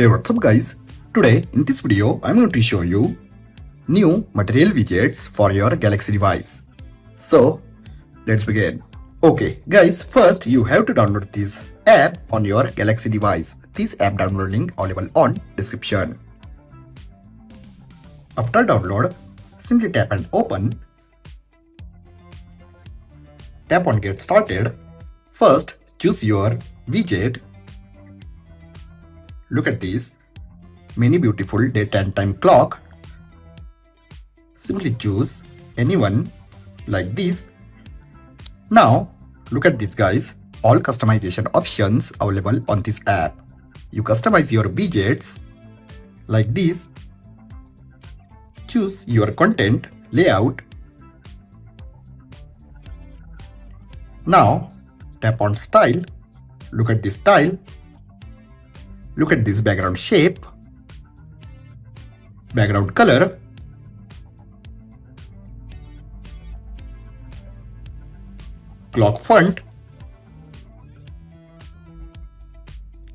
Hey, what's up guys? Today in this video I'm going to show you new material widgets for your Galaxy device. So let's begin. Okay guys, first you have to download this app on your Galaxy device. This app download link available on description. After download, simply tap and open. Tap on get started. First choose your widget. Look at this, many beautiful date and time clock. Simply choose anyone like this. Now look at this guys, all customization options available on this app. You customize your widgets like this. Choose your content layout. Now tap on style. Look at this style. Look at this background shape, background color, clock font.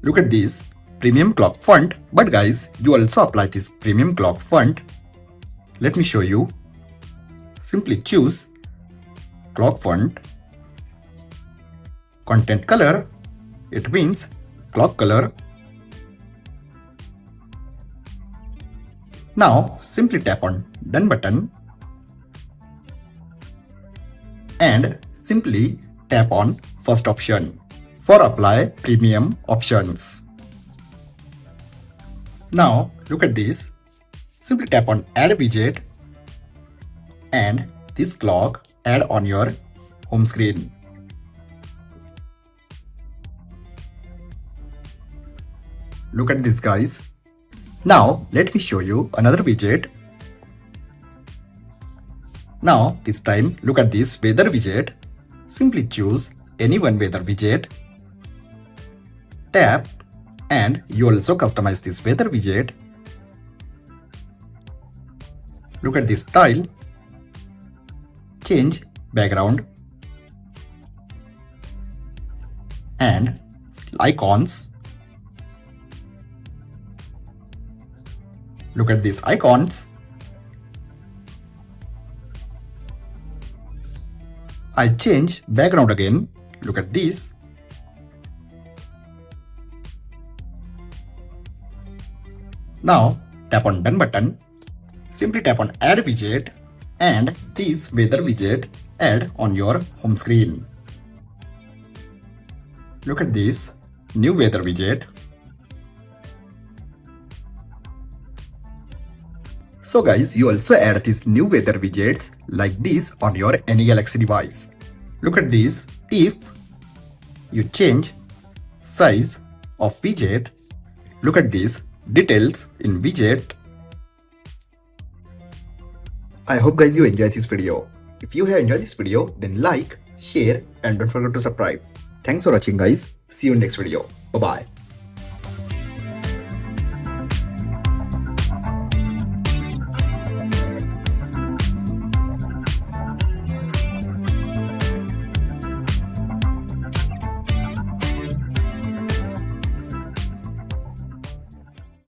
Look at this premium clock font, but guys, you also apply this premium clock font. Let me show you. Simply choose clock font, content color, it means clock color. Now simply tap on done button and simply tap on first option for apply premium options. Now look at this, simply tap on add widget and this clock add on your home screen. Look at this guys. Now let me show you another widget. Now this time look at this weather widget. Simply choose any one weather widget. Tap and you also customize this weather widget. Look at this style. Change background and icons. Look at these icons. I change background again. Look at this. Now tap on done button. Simply tap on add widget and this weather widget add on your home screen. Look at this new weather widget. So guys, you also add these new weather widgets like this on your any Galaxy device. Look at this. If you change size of widget, look at this details in widget. I hope guys you enjoyed this video. If you have enjoyed this video, then like, share and don't forget to subscribe. Thanks for watching guys. See you in next video. Bye bye.